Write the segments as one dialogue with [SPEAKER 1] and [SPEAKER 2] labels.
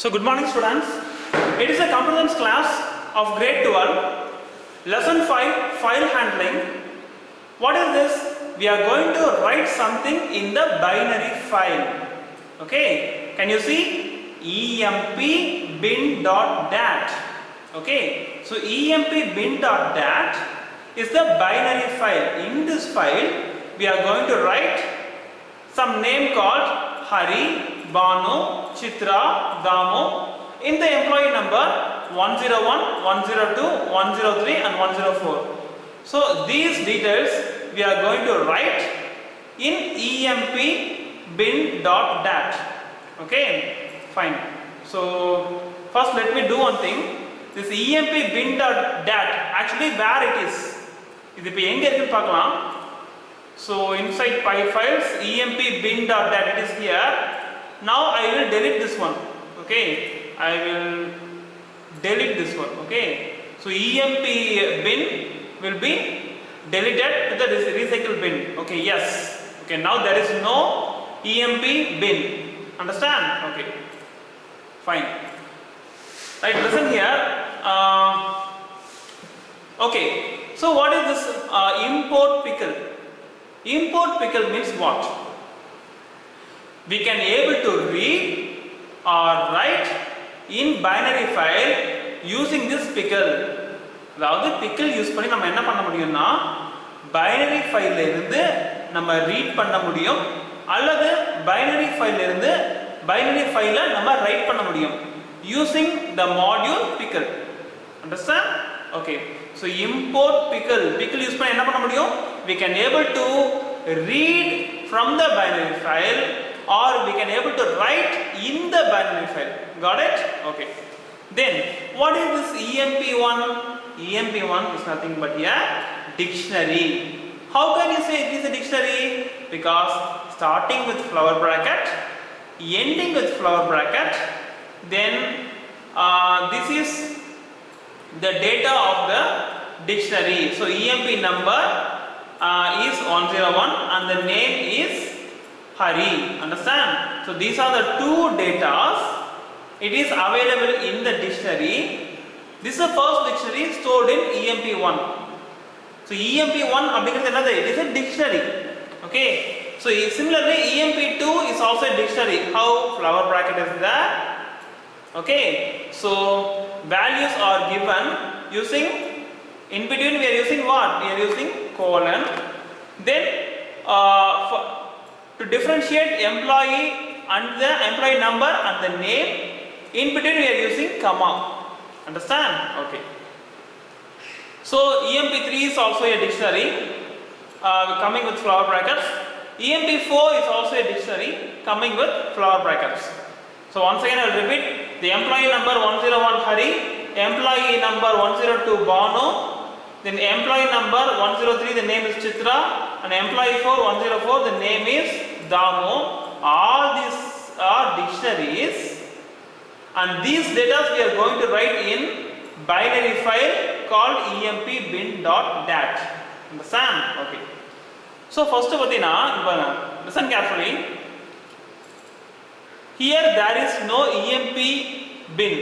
[SPEAKER 1] So good morning students, it is a computer science class of grade 12, lesson 5, file handling. What is this? We are going to write something in the binary file. Okay, can you see? emp bin.dat. Okay, so emp bin.dat is the binary file. In this file, we are going to write some name called Hari, Banu, Chitra, Damu in the employee number 101, 102, 103 and 104. So these details we are going to write in emp bin.dat. Okay, fine. So first let me do one thing. This emp bin.dat actually where it is? இது இப்போ எங்க இருக்குன்னு பார்க்கலாம். So inside files emp bin.dat it is here. Now I will delete this one. Okay, I will delete this one. Okay, so emp bin will be deleted to the recycle bin. Okay, yes. Okay, now there is no emp bin. Understand? Okay, fine. Right, listen here. Okay, so what is this import pickle? Import pickle means what? We can able to read or write in binary file using this pickle. அதாவது pickle use பண்ணி நம்ம என்ன பண்ண முடியும்னா binary file ல இருந்து நம்ம read பண்ண முடியும் அல்லது binary file ல இருந்து binary file ல நம்ம write பண்ண முடியும் using the module pickle. Understand? Okay, so import pickle use பண்ணி என்ன பண்ண முடியும்? We can able to read from the binary file or we can able to write in the binary file. Got it? Okay. Then what is this emp1? emp1 is nothing but a dictionary. How can you say it is a dictionary? Because starting with flower bracket, ending with flower bracket, then this is the data of the dictionary. So emp number is 101 and the name is Hari. Understand? So these are the two datas. It is available in the dictionary. This is the first dictionary stored in emp1. So emp1 it is a dictionary. Okay. So similarly emp2 is also a dictionary. How? Flower bracket is there. Okay. So values are given using, in between we are using what? We are using colon. Then to differentiate employee and the employee number and the name, in between we are using comma. Understand? Okay. So emp3 is also a dictionary coming with flower brackets. emp4 is also a dictionary coming with flower brackets. So once again I will repeat: the employee number 101 Hari, employee number 102 Banu, then employee number 103 the name is Chitra, and employee 104 the name is Damu. All these are dictionaries and these data we are going to write in binary file called emp bin.dat. Understand? Okay. So first listen carefully. Here there is no emp bin.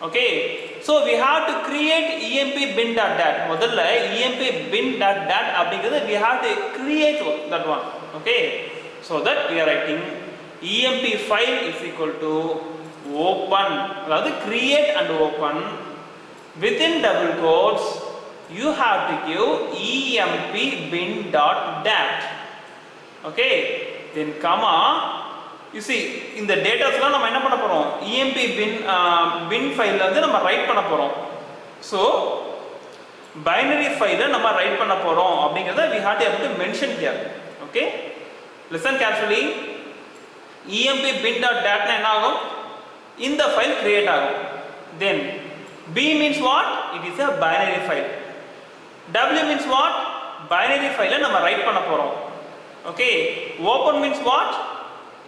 [SPEAKER 1] Okay, so we have to create emp bin.dat. முதல்ல emp bin.dat அப்படிங்கிறது we have to create that one. Okay, so that we are writing emp file is equal to open, அதாவது create and open, within double quotes you have to give emp bin.dat. Okay, then comma. You see, in the data நம்ம என்ன பண்ண போறோம்? emp bin file ல வந்து நம்ம right பண்ண போறோம். So binary file ல நம்ம ரைட் பண்ண போறோம் அப்படிங்கறத we have to able to mention here. Okay, listen carefully. emp bin.dat னா என்ன ஆகும்? இந்த file create ஆகும். Then b means what? It is a binary file. w means what? Binary file ல நம்ம ரைட் பண்ண போறோம். Okay, open means what?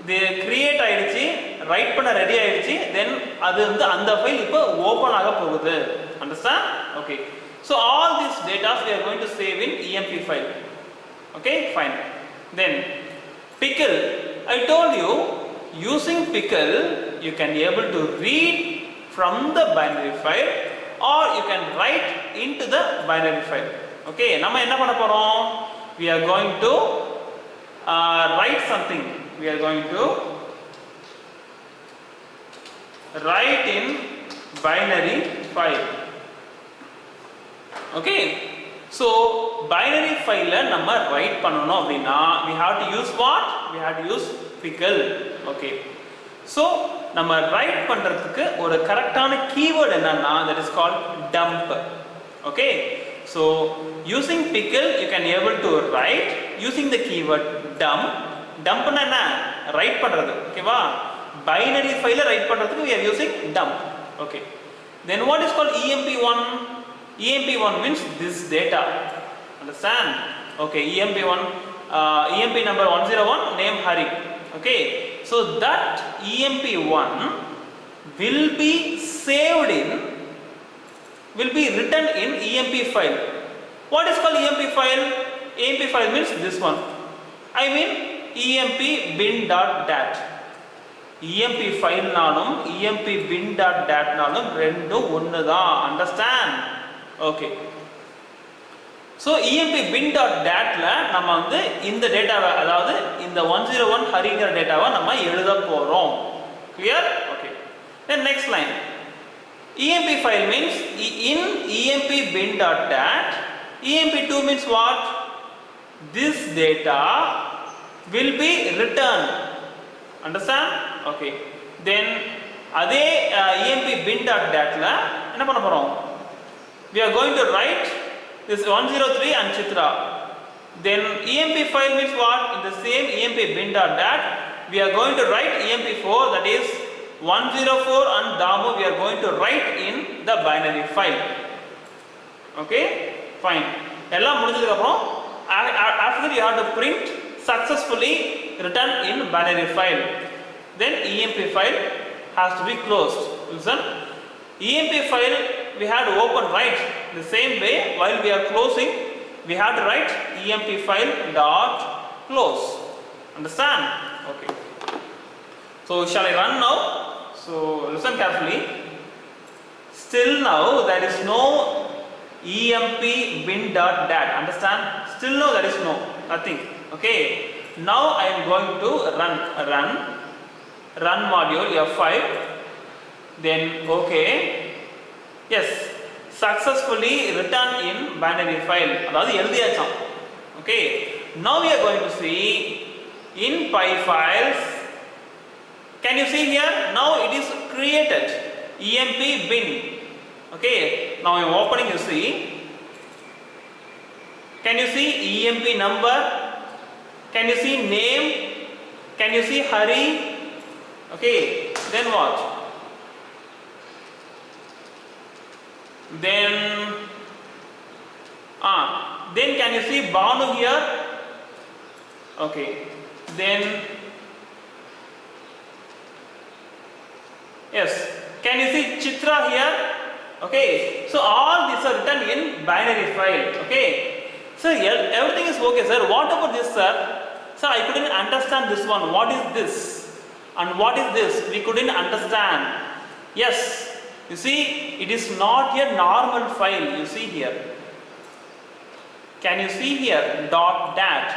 [SPEAKER 1] இது கிரியேட் ஆயிடுச்சு, ரைட் பண்ண ரெடி ஆயிடுச்சு, தென் அது வந்து அந்த ஃபைல் இப்போ ஓபன் ஆக போகுது. Understand? Okay. So all these data we are going to save in emp file. Okay, fine. Then pickle. I told you using pickle you can able to read from the binary file or you can write into the binary file. Okay, நம்ம என்ன பண்ண போறோம்? We are going to write something. We are going to write in binary file. Okay, so binary file நம்ம write பண்ணனும் அப்படினா we have to use what? We have to use pickle. Okay, so நம்ம write பண்றதுக்கு ஒரு கரெக்டான keyword என்னன்னா that is called dump. Okay, so using pickle you can able to write using the keyword dump. Dump னா என்ன? write பண்றது. ஓகேவா? binary file write பண்றதுக்கு we are using dump. Okay, then what is called emp1? emp1 means this data. Understand? Okay, emp1 emp number 101 name Hari. Okay, so that emp1 will be saved in, will be written in emp file. What is called emp file? emp file means this one. I mean emp bin.dat. emp file நாலும் emp bin.dat நாலும் ரெண்டும் ஒண்ணுதான். Understand? Okay, so emp bin.dat ல நம்ம வந்து இந்த டேட்டாவை, அதாவது இந்த 101 ஹரிங்கிற டேட்டாவை நம்ம எழுத போறோம். Clear? Okay, then next line, emp file means in emp bin.dat. emp2 means what? This data will be returned. Understand? Okay, then அதே emp bin.dat ல என்ன பண்ண போறோம்? We are going to write this 103 and Chitra. Then emp file means what? In the same emp bin.dat we are going to write emp4, that is 104 and Damu we are going to write in the binary file. Okay, fine. எல்லாம் முடிஞ்சதுக்கு அப்புறம் after that you have to print successfully written in binary file. Then emp file has to be closed. Listen, emp file we have to open, right? The same way, while we are closing we have to write emp file dot close. Understand? Okay, so shall I run now? So listen carefully. Still now there is no emp bin.dat. Understand? Still now there is no nothing. Okay, now I am going to run module F5. Then okay, yes, successfully written in binary file, அதாவது எழுதியாச்சாம். Okay, now we are going to see in py files. Can you see here? Now it is created emp bin. Okay, now I am opening, you see. Can you see emp number? Can you see name? Can you see Hari? Okay, then what? Then can you see Banu here? Okay, then yes, can you see Chitra here? Okay, so all these are written in binary file. Okay, so everything is okay, sir. What about this, sir? Sir, I couldn't understand this one. What is this and what is this? We couldn't understand. Yes, you see, it is not a normal file. You see here, can you see here .dat?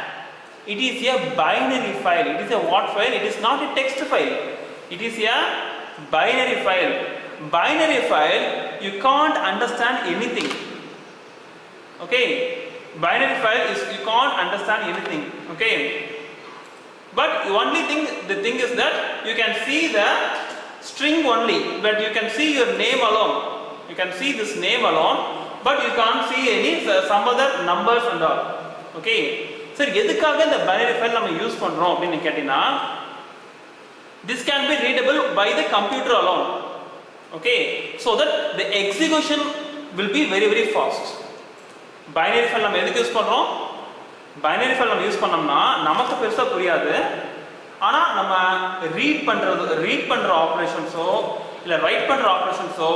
[SPEAKER 1] It is a binary file. It is a what file? It is not a text file. It is a binary file. Binary file, you can't understand anything. Okay, binary file is you can't understand anything. Okay, but the thing is that you can see the string only, but you can see your name alone. You can see this name alone, but you can't see any some other numbers and all. Okay, sir, எதுக்காக இந்த binary file நம்ம use பண்றோம் அப்படினு கேட்டினா, this can be readable by the computer alone. Okay, so that the execution will be very very fast. Binary file நம்ம எதுக்கு use பண்றோம்? binary file நம்ம use பண்ணோம்னா நமக்கு பெருசா புரியாது, ஆனா நம்ம ரீட் பண்ற ஆபரேஷன்ஸோ இல்ல ரைட் பண்ற ஆபரேஷன்ஸோ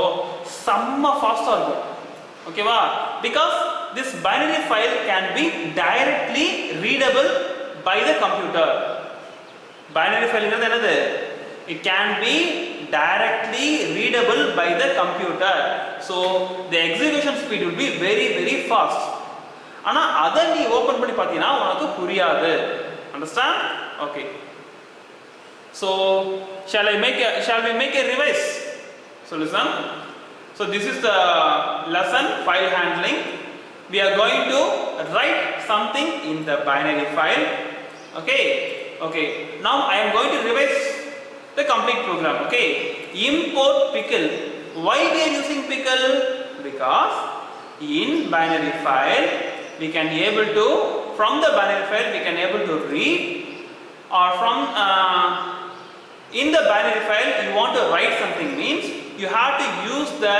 [SPEAKER 1] செம்ம ஃபாஸ்டா இருக்கும். ஓகேவா? because this binary file can be directly readable by the computer. binary file ங்கிறது என்னது? it can be directly readable by the computer. So the execution speed will be very very fast. ஆனா அத நீ ஓபன் பண்ணி பாத்தீனா உனக்கு புரியாது. Understand? Okay. So shall we make a revise? So listen. So this is the lesson file handling. We are going to write something in the binary file. Okay. Now I am going to revise the complete program. Okay. Import pickle. Why we are using pickle? Because in binary file we can able to, from the binary file we can able to read, or from in the binary file you want to write something, means you have to use the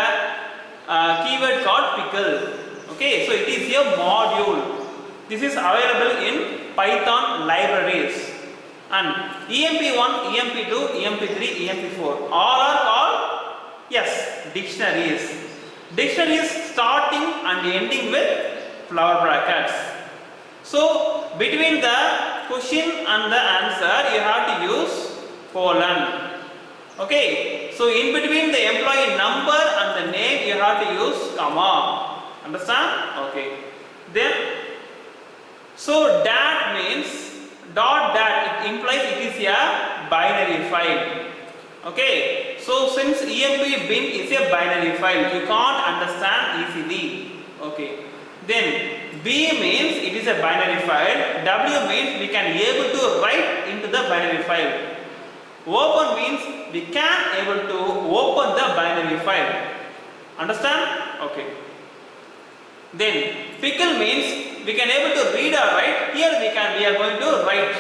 [SPEAKER 1] keyword called pickle. Okay, so it is a module. This is available in Python libraries, and emp1, emp2, emp3, emp4 all are called, yes, dictionaries. Dictionaries starting and ending with flower brackets. So between the question and the answer you have to use colon. Okay, so in between the employee number and the name you have to use comma. Understand? Okay. Then so dat means .dat, it implies it is a binary file. Okay, so since emp bin is a binary file, you can't understand easily. Okay, then B means it is a binary file, W means we can able to write into the binary file, open means we can able to open the binary file. Understand? Okay. Then pickle means we can able to read or write. Here we are going to write.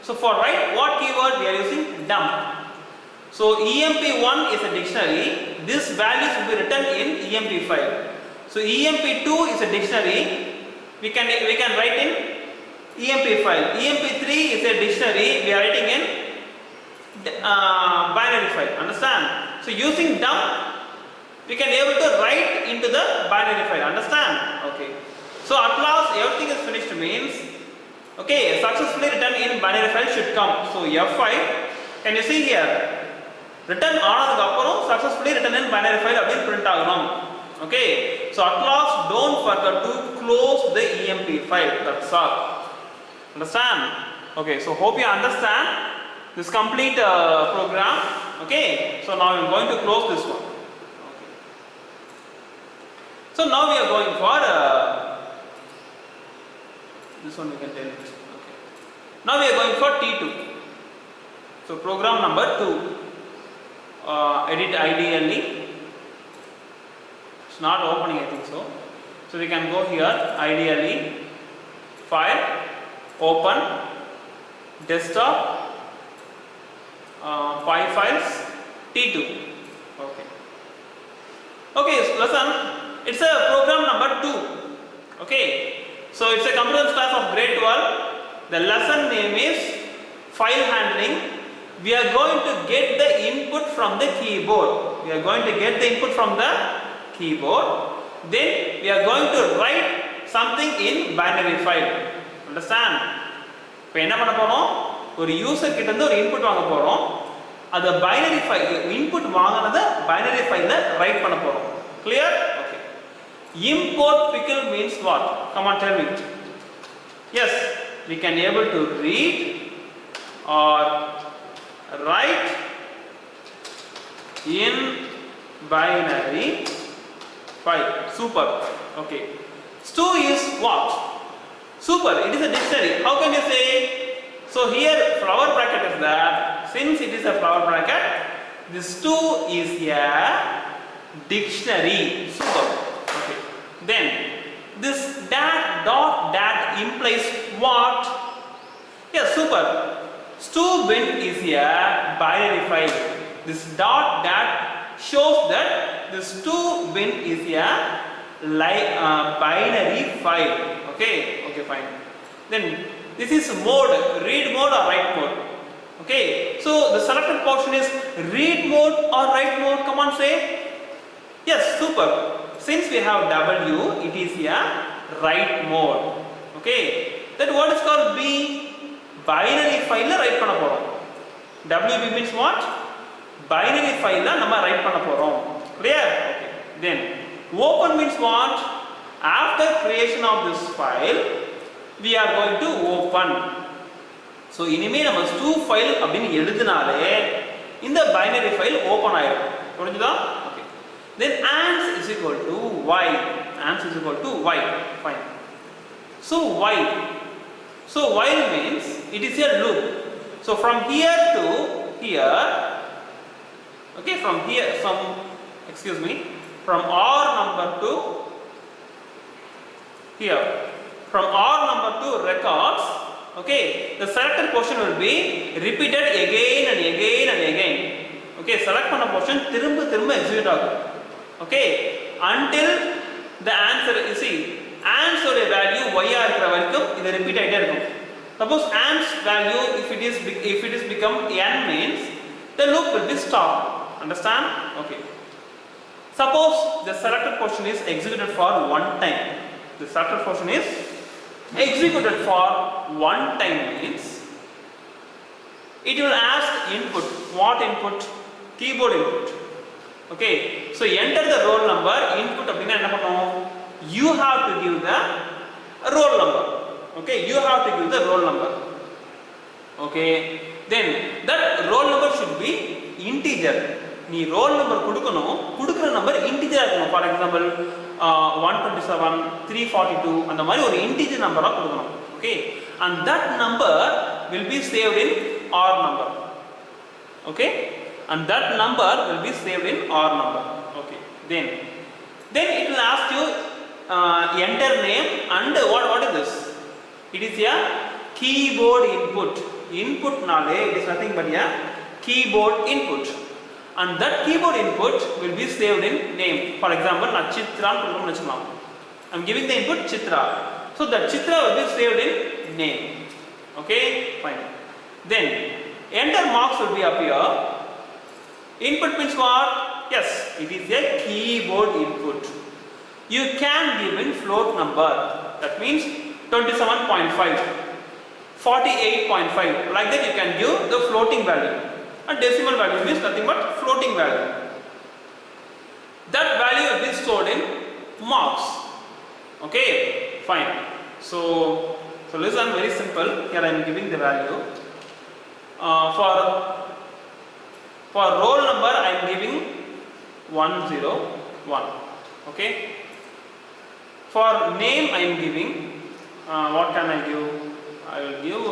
[SPEAKER 1] So for write, what keyword we are using? Dump. So emp1 is a dictionary. This values will be written in emp file. So emp2 is a dictionary. We can write in emp file. emp3 is a dictionary. We are writing in binary file. Understand? So using dump we can able to write into the binary file. Understand? Okay. So at last everything is finished means, okay, successfully written in binary file should come. So F5, can you see here, written ஆனதுக்கு அப்புறம் successfully written in binary file அப்படியே print ஆகணும். Okay, so at last don't forget to close the emp file. That's all. Understand? Okay, so hope you understand this complete program. Okay, so now I'm going to close this one. Okay. So now we are going for this one we can tell it. Okay. Now we are going for T2. So program number 2. Edit ideally. It's not opening, I think so. So we can go here, ideally, file, open, desktop, 5 files, T2. Okay. Okay, so listen, it's a program number 2. Okay. So it's a computer class of grade 12. The lesson name is file handling. We are going to get the input from the keyboard. We are going to get the input from the keyboard. Then we are going to write something in binary file. Understand? இப்போ என்ன பண்ண போறோம், ஒரு user கிட்ட இருந்து ஒரு input வாங்க போறோம். அத பைனரி ஃபைல் இன்புட் வாங்குனத பைனரி ஃபைல்ல ரைட் பண்ண போறோம். Clear? Okay. Import pickle means what? Come on, tell me. Yes, we can able to read or write in binary file. Super. Okay. Stu is what? Super. It is a dictionary. How can you say? So here flower bracket is there. Since it is a flower bracket, this Stu is a dictionary. Super. Okay. Then this dat implies what? Yeah, super. Stubin is a binary file. This dat shows that this stubin is a binary file. Okay, fine. Then this is mode, read mode or write mode. Okay, so the selected portion is read mode or write mode. Come on, say. Yes, super. Since we have W, it is a write mode. Okay, then what is called B? Binary file write பண்ண போறோம். WB means what? binary file நம்ம write பண்ண போறோம். Clear? Okay. Then open means what? After creation of this file, we are going to open. So இனிமே நம்ம stu file அப்படினு எழுதினாலே இந்த binary file open ஆயிடும். புரிஞ்சுதா? Okay. Then ans is equal to y. Ans is equal to y. Fine. So while. So while means it is a loop. So from here to here, okay, from here, from R number to here, from R number to records, okay, the selected portion will be repeated again and again and again. Okay, select பண்ண portion திரும்ப execute ஆகும். Okay, until the answer is ans ஓட value y ஆ இருக்கிற வரைக்கும் இது repeat ஆயிட்டே இருக்கும். Suppose ans value if it is become n means the loop will be stopped. Understand? Okay. Suppose the selected portion is executed for one time. The selected portion is executed for one time means it will ask input. What input? Keyboard input. Okay. So enter the roll number. Input அப்படினா என்ன பண்ணும்? You have to give the roll number. Okay, you have to give the roll number. Okay, then that roll number should be integer. நீ roll number கொடுக்கிற number integer இருக்கணும். For example 127 342 அந்த மாதிரி ஒரு integer நம்பரா கொடுக்கணும். Okay, and that number will be saved in R number. Okay, and that number will be saved in R number. Okay, then it will ask you enter name and what is this? It is a keyboard input. Input nale it is nothing but a keyboard input, and that keyboard input will be saved in name. For example, na Chitra program nachulam. I am giving the input Chitra, so that Chitra will be saved in name. Okay, fine. Then enter marks will be appear. Input means what? Yes, it is a keyboard input. You can give in float number. That means 27.5, 48.5. Like that you can give the floating value. And decimal value means nothing but floating value. That value will be stored in marks. Okay, fine. So listen, very simple. Here I am giving the value. For roll number I am giving 101. Okay. For name I am giving what can I give? I will give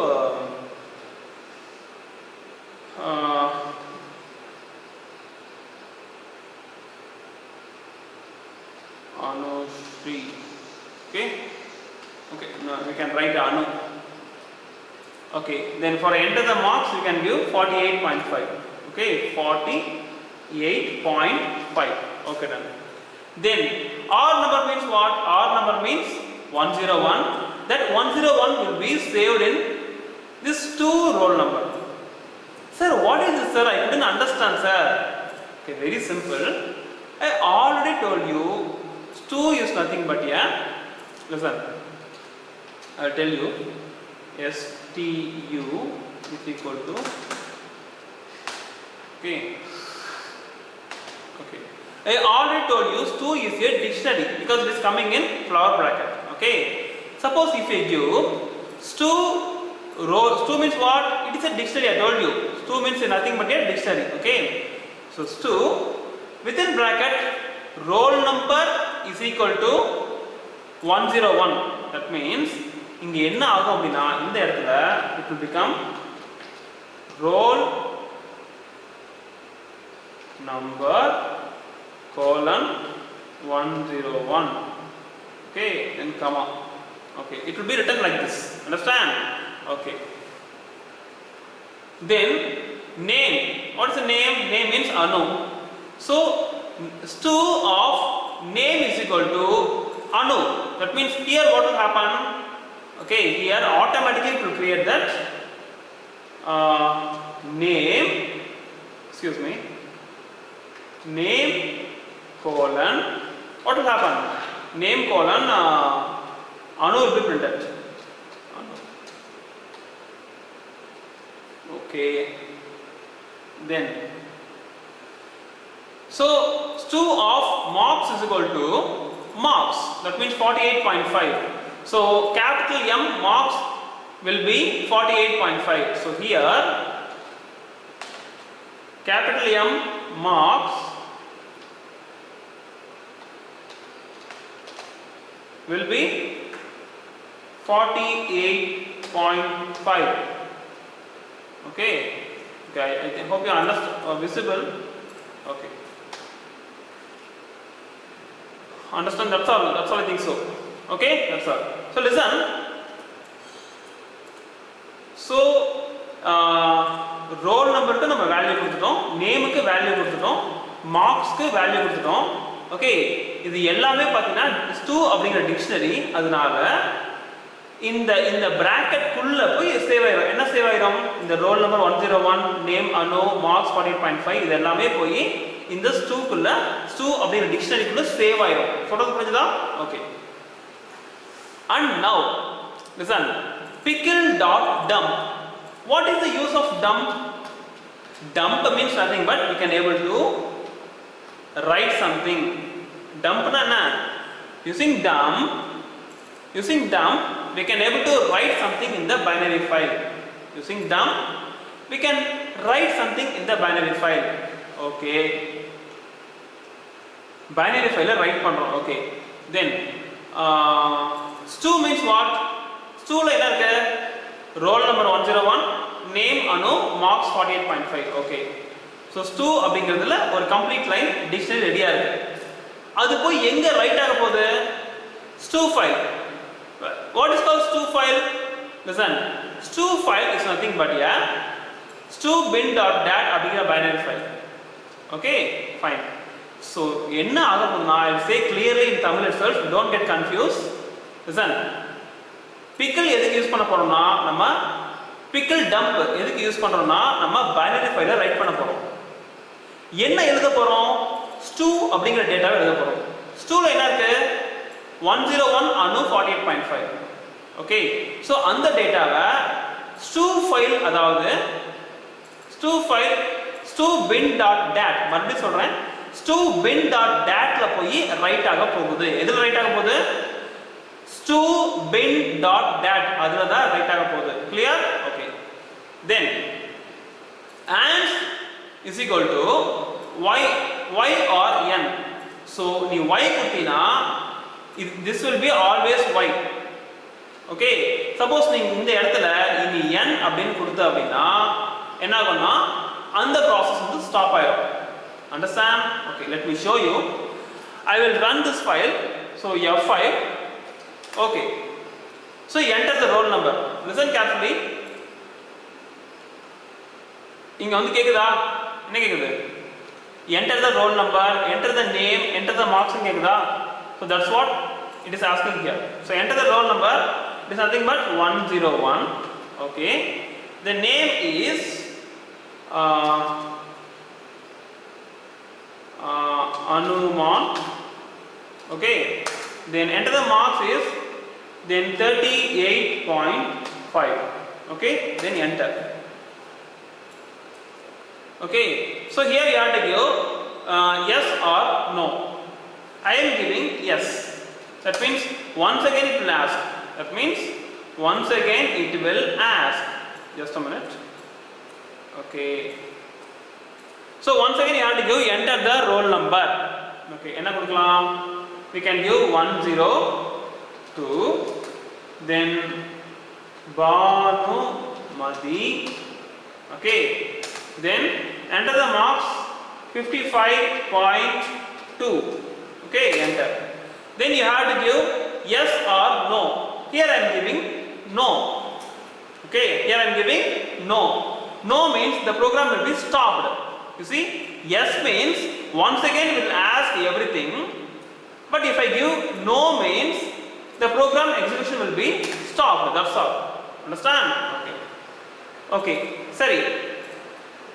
[SPEAKER 1] Anushree. Okay. Okay. Now we can write Anu. Okay. Then for enter the marks we can give 48.5. Okay. 48.5. Okay, done. Then R number means what? R number means 101. That 101 will be saved in this stu roll number. Sir, what is this, sir? I couldn't understand, sir. Okay, very simple. I already told you stu is nothing but listen, I will tell you stu is equal to okay. I already told you stu is a dictionary because it is coming in flower bracket. Okay. Suppose if I give stu means what? It is a dictionary. I told you. Stu means nothing but a dictionary. Okay. So stu within bracket roll number is equal to 101. That means இங்க என்ன ஆகும் அப்படினா இந்த இடத்துல it will become roll number colon 101. Okay, then comma. Okay, it will be written like this. Understand? Okay. Then name. What is the name? Name means Anu. So stu of name is equal to Anu. That means here what will happen? Okay, here automatically it will create that name. Excuse me. Name colon. What will happen? Name colon Anu will be printed. Anu. Okay. Then So stew of marks is equal to marks, that means 48.5. So capital M marks will be 48.5. So here capital M marks will be 48.5. Okay, I hope you understand, visible. Okay, understand, that's all I think so. Okay, that's all. So listen, so roll number க்கு நம்ம value கொடுத்துட்டோம், name க்கு value கொடுத்துட்டோம், marks க்கு value கொடுத்துட்டோம். Okay, இது எல்லாமே பாத்தீங்கன்னா ஸ்டூ அப்படிங்கிற டிக்ஷனரி, அதனால இந்த பிராக்கெட் குள்ள போய் சேவ் ஆயிடும். என்ன சேவ் ஆயிடும்? இந்த ரோல் நம்பர் 101, நேம் அனு, மார்க்ஸ் 48.5 இது எல்லாமே போய் இந்த ஸ்டூ அப்படிங்கிற டிக்ஷனரிக்குள்ள சேவ் ஆயிடும். சொல்றது புரியுதா? Okay. And now listen, pickle.dump. What is the use of dump? Dump means nothing but we can able to write something. Dump na na, using dump we can able to write something in the binary file. Using dump we can write something in the binary file. Okay, binary file write பண்றோம். Okay, then stew means what? stew ல என்ன இருக்கு? roll number 101, name அனு, marks 48.5. okay, so stew அப்படிங்கிறதுல ஒரு complete line dictionary ரெடியா இருக்கு. அது போய் எங்க ரைட் ஆக போகுது? stew file. What is called stew file? Listen, stew file is nothing but a stew bin.dat அப்படிங்கிற binary file. Okay, fine. So என்ன ஆக போகுதுன்னா, I will say clearly in Tamil itself, don't get confused. Listen, pickle எதுக்கு use பண்ண போறோம்னா, நம்ம pickle dump எதுக்கு use பண்றோம்னா, நம்ம binary file ரைட் பண்ண போறோம். என்ன எழுத போறோம்? stew அப்படிங்கிற டேட்டாவை எழுத போறோம். stew ல என்ன இருக்கு? 101 அனு 48.5. ஓகே, சோ அந்த டேட்டாவை stew file, அதாவது stew file stew bin.dat, மறுபடியும் சொல்றேன், stew bin.dat ல போய் ரைட் ஆக போகுது. எதுல ரைட் ஆக போகுது? stew bin.dat, அதுல தான் ரைட் ஆக போகுது. Clear? Okay, then and is equal to y or n. so நீ y கொடுத்தீனா this will be always y. okay, suppose நீங்க இந்த இடத்துல இனி n அப்படினு கொடுத்த அப்படினா என்ன ஆகும்னா அந்த process வந்து ஸ்டாப் ஆயிடும். understand? okay, let me show you. I will run this file. so f5. okay, so enter the roll number. listen carefully. இங்க வந்து கேக்குதா? என்ன கேக்குது? enter the roll number, enter the name, enter the marks ன்னு கேக்குதா? so that's what it is asking here. so enter the roll number, it is nothing but 101. okay, the name is Anuman. okay, then enter the marks is then 38.5. okay, then enter. okay, so here you have to give yes or no. I am giving yes. that means once again it will ask. that means once again it will ask. just a minute. okay, so once again you have to give enter the roll number. okay, enna kudukalam? we can give 102, then Bhanumati. okay, then enter the marks 55.2. okay, enter. then you have to give yes or no. here I am giving no. okay, here I am giving no. no means the program will be stopped. you see, yes means once again it will ask everything, but if I give no means the program execution will be stopped. that's all. understand? okay, okay, sorry,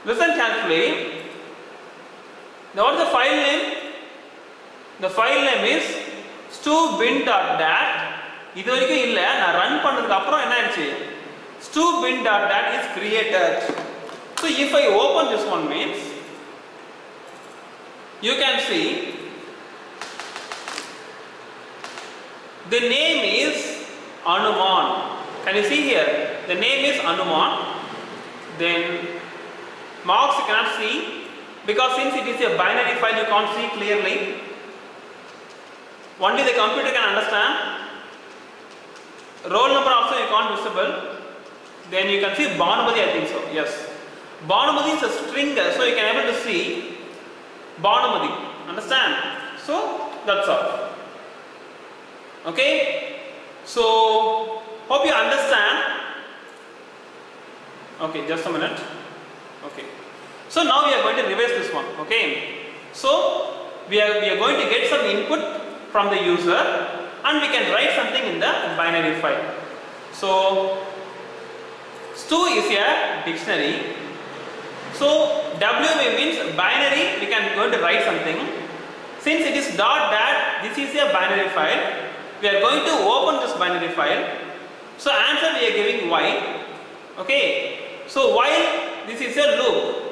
[SPEAKER 1] listen carefully. now what is the file name? the file name is stewbin.dat. இது வரைக்கும் இல்ல, நான் run பண்ணதுக்கு அப்புறம் என்ன ஆயிடுச்சு? stewbin.dat is created. so if I open this one means you can see the name is Anuman. Can you see here? The name is Anuman. Then marks you cannot see because since it is a binary file you can't see clearly. Only the computer can understand. Roll number also you can't visible. Then you can see Bhanumati, I think so. Yes. Bhanumati is a string, so you can able to see Bhanumati. Understand? So that's all. Okay. So hope you understand. Okay, just a minute. Okay. So now we are going to revise this one. Okay. So we are going to get some input from the user and we can write something in the binary file. So stu is a dictionary. So WB means binary, we can go to write something. Since it is .dat, this is a binary file. We are going to open this binary file. So answer we are giving y. Okay. So while this is a loop.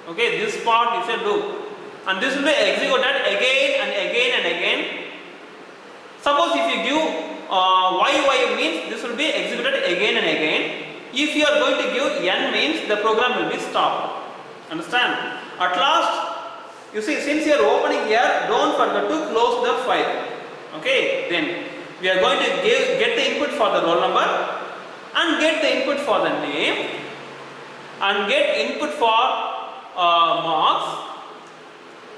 [SPEAKER 1] Okay, this part is a loop. And this will be executed again and again and again. Suppose if you give y means this will be executed again and again. If you are going to give n means the program will be stopped. Understand? At last, you see, since you are opening here, don't forget to close the file. Okay, then we are going to get the input for the roll number and get the input for the name and get input for marks.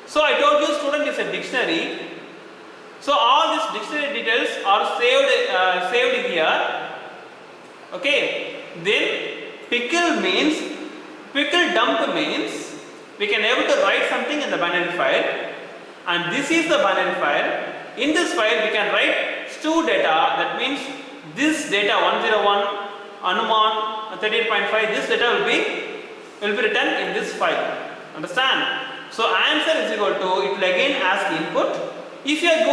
[SPEAKER 1] So I told you student is a dictionary. So all these dictionary details are saved here. Okay. Then pickle dump means we can able to write something in the binary file, and this is the binary file. In this file we can write stu data, that means this data 101 Anuman 38.5, this data will be written in this file. Understand? So answer is equal to, it will again ask input. If you are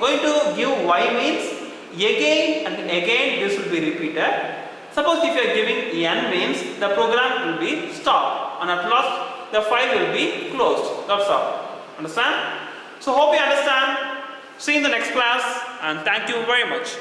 [SPEAKER 1] going to give y means again and again this will be repeated. Suppose if you are giving n means the program will be stopped and at last the file will be closed. That's all. Understand? So hope you understand. See you in the next class and thank you very much.